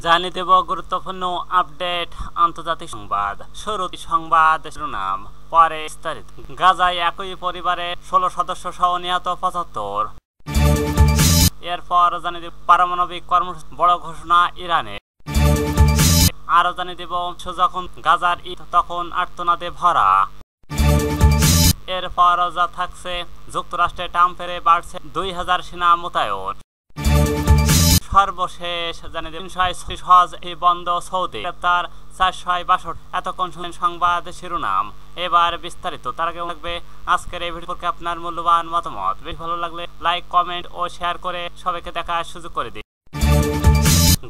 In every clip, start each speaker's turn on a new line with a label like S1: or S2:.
S1: জানিয়ে দেব গুরুত্বপূর্ণ আপডেট আন্তর্জাতিক সংবাদ। শুরুতে সংবাদ শিরোনাম, পরে বিস্তারিত। গাজায় একই পরিবারের ১৬ সদস্য সহ নিহত ৭৫। এরপর জানিয়ে দেব পারমাণবিক কর্মসূচি বড় ঘোষণা ইরানে। আরো জানিয়ে দেব যখন গাজার ঈদ তখন আর্তনাদে ভরা। এরপর যা থাকছে যুক্তরাষ্ট্রে ট্রাম্পের বাড়ছে ২০০০ সেনা মোতায়েন। সর্বশেষ জানিয়ে দেব ৩৬৬ হজ বন্ধ সৌদি, গ্রেপ্তার ৪৬২। এতক্ষণ শুনলেন সংবাদ শিরোনাম, এবার বিস্তারিত। তার আগে থাকবে আজকের এই ভিডিও সম্পর্কে আপনার মূল্যবান মতামত। বেশ ভালো লাগলে লাইক, কমেন্ট ও শেয়ার করে সবাইকে দেখার সুযোগ করে দিন।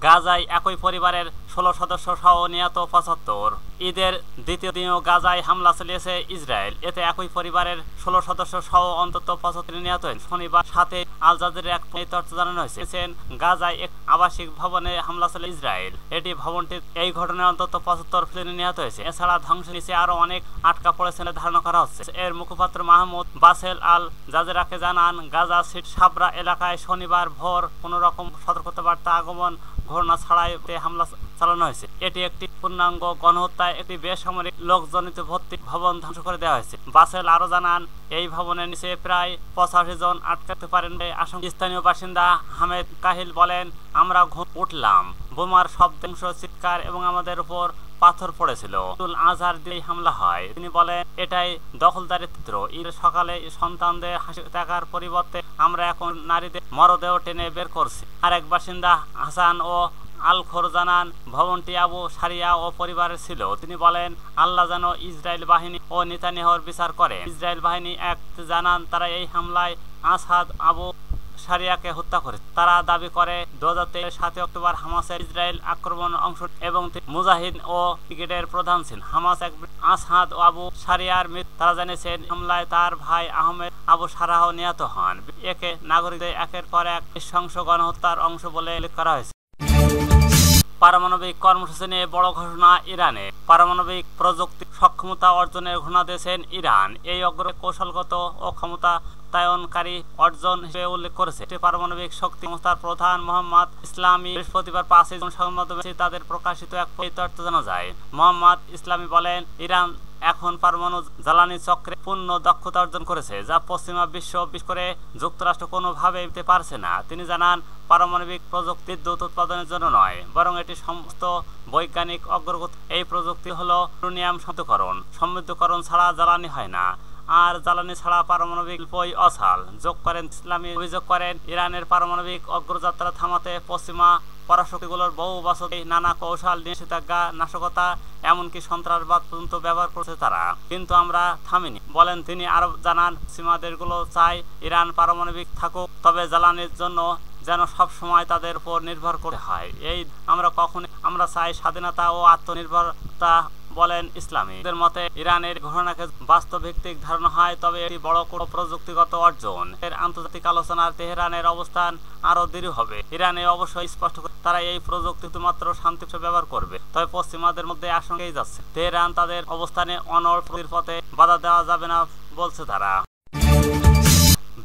S1: গাজায় একই পরিবারের ১৬ সদস্য সহ নিহত ৭৫। ঈদের দ্বিতীয় দিনেও গাজায় হামলা চালিয়েছে ইসরায়েল। এতে একই পরিবারের ১৬ সদস্য সহ অন্তত ৭৫ নিহত হয়েছে। শনিবার সাথে আল জাজিরার এক তথ্য জানানো হয়েছে, গাজায় এক আবাসিক ভবনে হামলা চালিয়ে ইসরায়েল। এটি ভবনটি এই ঘটনায় অন্তত ৭৫ ফিলিস্তিনি নিহত হয়েছে। এছাড়া ধ্বংসের নিচে আরো অনেক আটকা পড়েছেন ধারণা করা হচ্ছে। এর মুখপাত্র মাহমুদ বাসেল আল জাজিরাকে জানান, গাজা সিটি সাবরা এলাকায় শনিবার ভোর কোনো রকম সতর্কতাবার্তা আগমন ঘটনা ছাড়াই হামলা চালানো হয়েছে। এটি একটি পূর্ণাঙ্গ গণহত্যায় একটি বেসামরিক লোকজনিত ভর্তি ভবন ধ্বংস করে দেওয়া হয়েছে। বাসেল আরো জানান, এই ভবনের নিচে প্রায় ৮৫ জন আটকাতে পারেন বলে আশঙ্কা। স্থানীয় বাসিন্দা হামেদ কাহিল বলেন, আমরা ঘুম উঠলাম, বোমার শব্দ, চিৎকার এবং আমাদের উপর পাথর পড়েছিল। ঈদুল আজহার দিয়ে হামলা হয়। তিনি বলেন, এটাই দখলদারিত্ব। ঈদ সকালে সন্তানদের হাসি দেখার পরিবর্তে আমরা এখন নারীদের মরদেহ টেনে বের করছি। আরেক বাসিন্দা হাসান ও আল খোর জানান, ভবনটি আবু সারিয়া ও পরিবারের ছিল। তিনি বলেন, আল্লাহ যেন ইসরায়েল বাহিনী ও নেতানিয়াহুর বিচার করে। ইসরায়েল বাহিনী এক জানান, তারা এই হামলায় আসাদ আবু সারিয়াকে হত্যা করে। তারা দাবি করে ২০২৩ ৭ অক্টোবর হামাসের ইসরায়েল আক্রমণ অংশ এবং মুজাহিদ ও ব্রিগেডের প্রধান ছিলেন। হামাস এক আসাদ ও আবু সারিয়ার মৃত্যু। তারা জানিয়েছেন, হামলায় তার ভাই আহমেদ আবু সারাহ নিহত হন। একে নাগরিকদের একের পর এক নৃশংস গণহত্যার অংশ বলে উল্লেখ করা হয়েছে। পারমাণবিক কর্মসূচি নিয়ে বড় ঘোষণা ইরানে। পারমাণবিক প্রযুক্তি সক্ষমতা অর্জনের ঘোষণা দিয়েছেন ইরান। এই অগ্রগতি কৌশলগত ও ক্ষমতায়নকারী অর্জন হিসেবে উল্লেখ করেছে। পারমাণবিক শক্তি সংস্থার প্রধান মোহাম্মদ ইসলামী বৃহস্পতিবার ৫ জুন সংবাদ মাধ্যমে তাদের প্রকাশিত এক তথ্য জানা যায়। মোহাম্মদ ইসলামী বলেন, ইরান এখন পরমাণু জ্বালানি চক্রে পূর্ণ দক্ষতা অর্জন করেছে, যা পশ্চিমা বিশ্ব, বিশেষ করে যুক্তরাষ্ট্র কোনোভাবে দিতে পারছে না। তিনি জানান, পারমাণবিক প্রযুক্তি বিদ্যুৎ উৎপাদনের জন্য নয়, বরং এটি সমস্ত বৈজ্ঞানিক অগ্রগতি। এই প্রযুক্তি হলো ইউরেনিয়াম সমৃদ্ধকরণ ছাড়া জ্বালানি হয় না, আর জ্বালানি ছাড়া পারমাণবিক শিল্পই অচল। যোগ করেন ইসলামী। অভিযোগ করেন, ইরানের পারমাণবিক অগ্রযাত্রা থামাতে পশ্চিমা পরাশক্তিগুলোর বহু বছর নানা কৌশল, নিষেধাজ্ঞা, নাশকতা, এমনকি সন্ত্রাসবাদ পর্যন্ত ব্যবহার করছে তারা, কিন্তু আমরা থামিনি বলেন তিনি। আরো জানান, পশ্চিমা দেশগুলো চায় ইরান পারমাণবিক থাকুক, তবে জ্বালানির জন্য যেন সব সময় তাদের উপর নির্ভর করতে হয়। আমরা চাই স্বাধীনতা ও আত্মনির্ভরতা বলেন ইসলামী। এদের মতে ইরানের ঘটনাকে বাস্তবভিত্তিক ধারণা হয়, তবে এটি বড় কোনো প্রযুক্তিগত অর্জন। এর আন্তর্জাতিক আলোচনার তেহরানের অবস্থান আরো দৃঢ় হবে। ইরানে অবশ্যই স্পষ্ট করে তারা এই প্রযুক্তি শুধুমাত্র শান্তি ব্যবহার করবে, তবে পশ্চিমাদের মধ্যে আশঙ্কাই যাচ্ছে। তেহরান তাদের অবস্থানে অনড় পথে বাধা দেওয়া যাবে না বলছে তারা।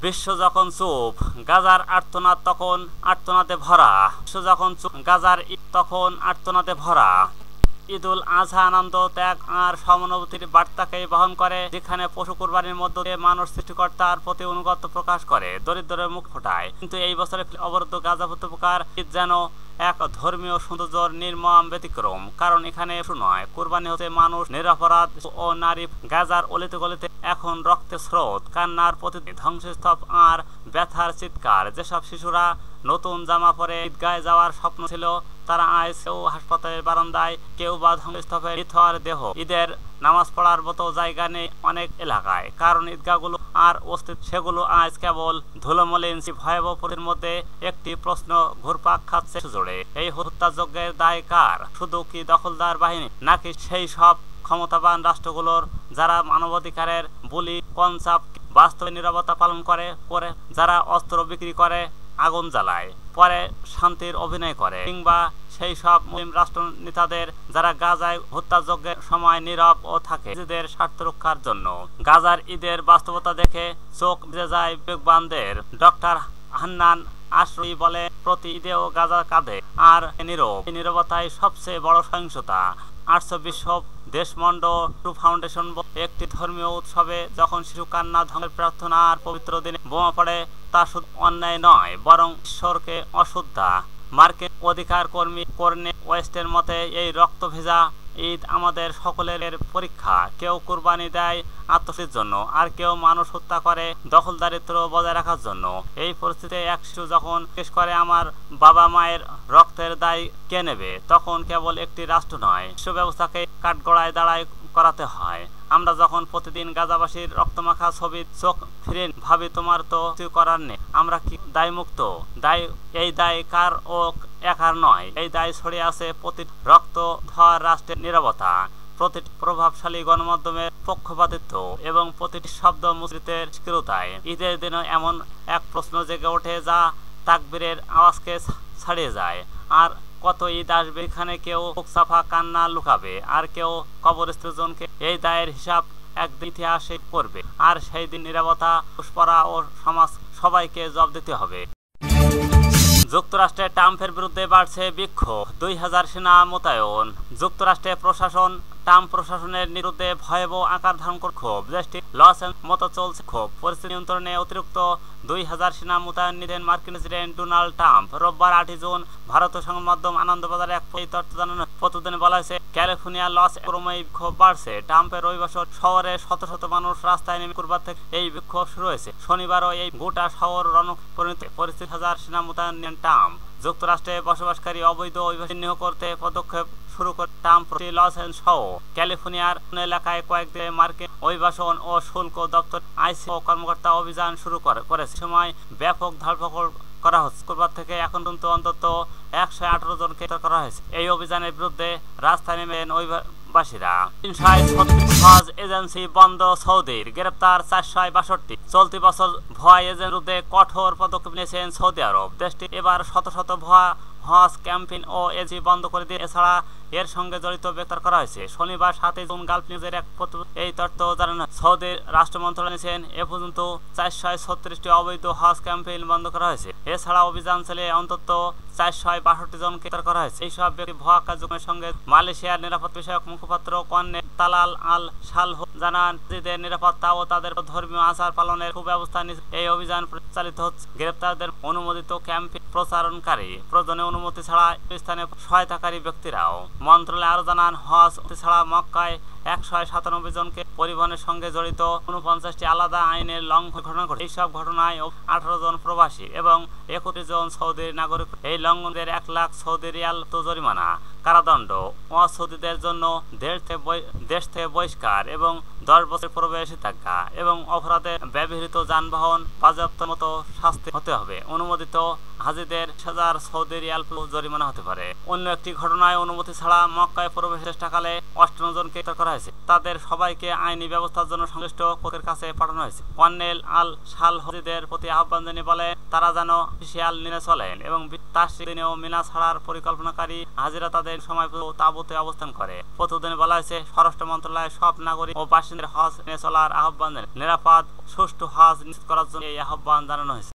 S1: বিশ্ব যখন চুপ, গাজার আর্তনাদ তখন আর্তনাদে ভরা। বিশ্ব যখন চুপ, গাজার ঈদ তখন আর্তনাদে ভরা। ঈদুল আজহা আনন্দ, ত্যাগ আর সহানুভূতির বার্তাকে বহন করে, যেখানে পশু কুরবানির মধ্য দিয়ে মানুষ সৃষ্টিকর্তার প্রতি অনুগত প্রকাশ করে, দরিদ্রের মুখ ফোটায়। কিন্তু এই বছরে অবরুদ্ধ গাজা উপত্যকার ঈদ যেন এক ধর্মীয় সৌন্দর্যের নির্মম ব্যতিক্রম। কারণ এখানে নয়, কুরবানি হচ্ছে মানুষ, নিরপরাধ ও নারী। গাজার অলিতে গলিতে এখন রক্তের স্রোত, কান্নার প্রতিদিন, ধ্বংসস্তূপ আর ব্যথার চিৎকার। যেসব শিশুরা নতুন জামা পরে ঈদগায় যাওয়ার স্বপ্ন ছিল, তারা আজ কেউ হাসপাতালের বারান্দায়, কেউ বা ধ্বংসস্তূপে নিথর দেহ। ঈদের নামাজ পড়ার মতো জায়গা নেই অনেক এলাকায়, কারণ ঈদগাহগুলো আর অস্তিত্ব, সেগুলো আজ কেবল ধুলোমলিন। ভয়াবহ পরিস্থিতির মধ্যে একটি প্রশ্ন ঘুরপাক খাচ্ছে জোরে, এই হত্যাযজ্ঞের দায় কার? শুধু কি দখলদার বাহিনী, নাকি সেই সব ক্ষমতাবান রাষ্ট্রগুলোর যারা মানবাধিকারের বুলি কনসাপ বাস্তবে নীরবতা পালন করে, যারা অস্ত্র বিক্রি করে, আগুন জ্বালায়, পরে শান্তির অভিনয় করে, কিংবা সেই সব মুসলিম রাষ্ট্র নেতাদের যারা গাজায় হত্যাযজ্ঞের সময় নীরব ও থাকে নিজেদের স্বার্থ রক্ষার জন্য। গাজার ঈদের বাস্তবতা দেখে চোখ ভিজে যায় বিবেকবানদের। ডক্টর হান্নান আশরি বলে, প্রতি ঈদেও গাজা কাঁদে আর নীরব। এই নীরবতাই সবচেয়ে বড় সহিংসতা। 820 দেশমন্ড টু ফাউন্ডেশন একটি ধর্মীয় উৎসবে যখন শিশু কান্না, ধ্বংসের প্রার্থনা আর পবিত্র দিনে বোমা পড়ে, তা শুধু অন্যায় নয়, বরং ঈশ্বরকে অশ্রদ্ধা। মার্কিন অধিকার কর্মী কর্নে ওয়েস্টের মতে এই রক্ত ভেজা ঈদ আমাদের সকলের পরীক্ষা। কেউ কুরবানি দেয় আত্মসির জন্য, আর কেউ মানুষ হত্যা করে দখলদারিত্ব বজায় রাখার জন্য। এই পরিস্থিতিতে এক শিশু যখন জিজ্ঞেস করে আমার বাবা মায়ের রক্তের দায় কে নেবে, তখন কেবল একটি রাষ্ট্র নয়, বিশ্ব ব্যবস্থাকে কাঠগড়ায় দাঁড়ায় করাতে হয়। আমরা যখন প্রতিদিন গাজাবাসীর রক্তমাখা ছবি চোখ ফিরে ভাবি তোমার তো কিছু করার নেই, আমরা কি দায়মুক্ত? এই দায় কার ও একার নয়। এই দায় ছড়িয়ে আছে প্রতি রক্ত ধোয়া রাষ্ট্রের নীরবতা, প্রতিটি প্রভাবশালী গণমাধ্যমের পক্ষপাতিত্ব এবং প্রতিটি শব্দ মুদ্রিতের স্থিরতায়। ঈদের দিনে এমন এক প্রশ্ন জেগে ওঠে যা তাকবীরের আওয়াজকে ছাড়িয়ে যায়। আর কত ঈদ আসবে এখানে কেউ বুক চাপা কান্না লুকাবে, আর কেউ কবরস্থজনকে এই দায়ের হিসাব একদিন ইতিহাসে করবে। আর সেই দিন নীরবতা, পুষ্পরা ও সমাজ সবাইকে জবাব দিতে হবে। যুক্তরাষ্ট্রে ট্রাম্পের বিরুদ্ধে বাড়ছে বিক্ষোভ, 2000 সেনা মোতায়েন। যুক্তরাষ্ট্রে প্রশাসন ট্রাম্প প্রশাসনের বিরুদ্ধে ভয়াবহ আকার ধারণ করে ক্ষোভ। দেশটি লস মতো চলছে ক্ষোভ। পরিস্থিতি নিয়ন্ত্রণে অতিরিক্ত 2000 সেনা মোতায়েন নিলেন মার্কিন প্রেসিডেন্ট ডোনাল্ড ট্রাম্প। রোববার 8 জুন ভারতীয় সংবাদ মাধ্যম আনন্দবাজারে এক তথ্য জানানো প্রতিদিনে বলা হয়েছে, ক্যালিফোর্নিয়া লস ক্রমেই বিক্ষোভ বাড়ছে। ট্রাম্পের অভিবাসন শহরে শত শত মানুষ রাস্তায় নেমে কুরবার থেকে এই বিক্ষোভ শুরু হয়েছে। শনিবারও এই গোটা শহর রণপরিণত পরিস্থিতি 1000 সেনা মোতায়েন নেন ট্রাম্প। যুক্তরাষ্ট্রে বসবাসকারী অবৈধ অভিবাসী চিহ্নিত করতে পদক্ষেপ শুরু করে ট্রাম্প লস সহ ক্যালিফোর্নিয়ার এলাকায় কয়েকদিন মার্কিন অভিবাসন ও শুল্ক দপ্তর আইসি কর্মকর্তা অভিযান শুরু করেছে। সময় ব্যাপক ধরপাকড় করা হচ্ছে। শুক্রবার থেকে এখন পর্যন্ত অন্তত 118 জনকে গ্রেপ্তার করা হয়েছে। এই অভিযানের বিরুদ্ধে রাস্তায় নেমেন অভিবাসীরা। 336 হজ এজেন্সি বন্ধ সৌদির, গ্রেপ্তার 462। চলতি বছর ভুয়া এজেন্টের বিরুদ্ধে কঠোর পদক্ষেপ নিয়েছেন সৌদি আরব। দেশটি এবার শত শত ভুয়া হজ ক্যাম্পেইন ও এজেন্সি বন্ধ করে দিয়ে এছাড়া এর সঙ্গে জড়িত গ্রেপ্তার করা হয়েছে। শনিবার 7 জুন গালফ নিউজের এক এই তথ্য জানানো সৌদি রাষ্ট্র মন্ত্রণালয় নিয়েছেন এ পর্যন্ত 436টি অবৈধ হজ ক্যাম্পেইন বন্ধ করা হয়েছে। এছাড়া অভিযান চালিয়ে অন্তত 462 জনকে গ্রেপ্তার করা হয়েছে। এইসব ব্যক্তি ভুয়া কার্যক্রমের সঙ্গে মালয়েশিয়ার নিরাপত্তা বিষয়ক মুখপাত্র কর্নেল তালাল আল সালহ জানান, নিজেদের নিরাপত্তা ও তাদের ধর্মীয় আচার পালনের সুব্যবস্থা এই অভিযান পরিচালিত হচ্ছে। গ্রেপ্তারদের অনুমোদিত ক্যাম্পেইন প্রচারণকারী, প্রয়োজনে অনুমতি ছাড়া স্থানে সহায়তাকারী ব্যক্তিরাও। মন্ত্রণালয় আরো জানান, হজ ছাড়া মক্কায় 197 জনকে পরিবহনের সঙ্গে জড়িত 49টি আলাদা আইনের লঙ্ঘন ঘটনা ঘটে। এইসব ঘটনায় 18 জন প্রবাসী এবং 31 জন সৌদি নাগরিক। এই লঙ্ঘনদের 1 লাখ সৌদি রিয়াল জরিমানা, কারাদণ্ড, অসৌদিদের জন্য দেশ থেকে বহিষ্কার এবং 10 বছর প্রবেশাজ্ঞা এবং অপরাধে ব্যবহৃত যানবাহন বাজেয়াপ্ত মতো শাস্তি হতে হবে। অনুমোদিত হাজিদের 1000 সৌদি রিয়াল জরিমানা হতে পারে। অন্য একটি ঘটনায় অনুমতি ছাড়া মক্কায় প্রবেশ চেষ্টাকালে 58 জনকে গ্রেপ্তার করা হয়েছে। তাদের সবাইকে আইনি ব্যবস্থার জন্য সংশ্লিষ্ট কর্তৃপক্ষের কাছে পাঠানো হয়েছে। কর্নেল আল সালহদের প্রতি আহ্বান জানিয়ে বলে, তারা যেন অফিসিয়াল নিয়ে চলেন এবং তার দিনেও মিনা ছাড়ার পরিকল্পনাকারী হাজিরা তাদের সময় তাঁবুতে অবস্থান করে। প্রতিদিন বলা হয়েছে, স্বরাষ্ট্র মন্ত্রণালয় সব নাগরিক ও বাসিন্দাদের হজ নিয়ে চলার আহ্বান জানায়। নিরাপদ সুষ্ঠু হজ নিশ্চিত করার জন্য এই আহ্বান জানানো হয়েছে।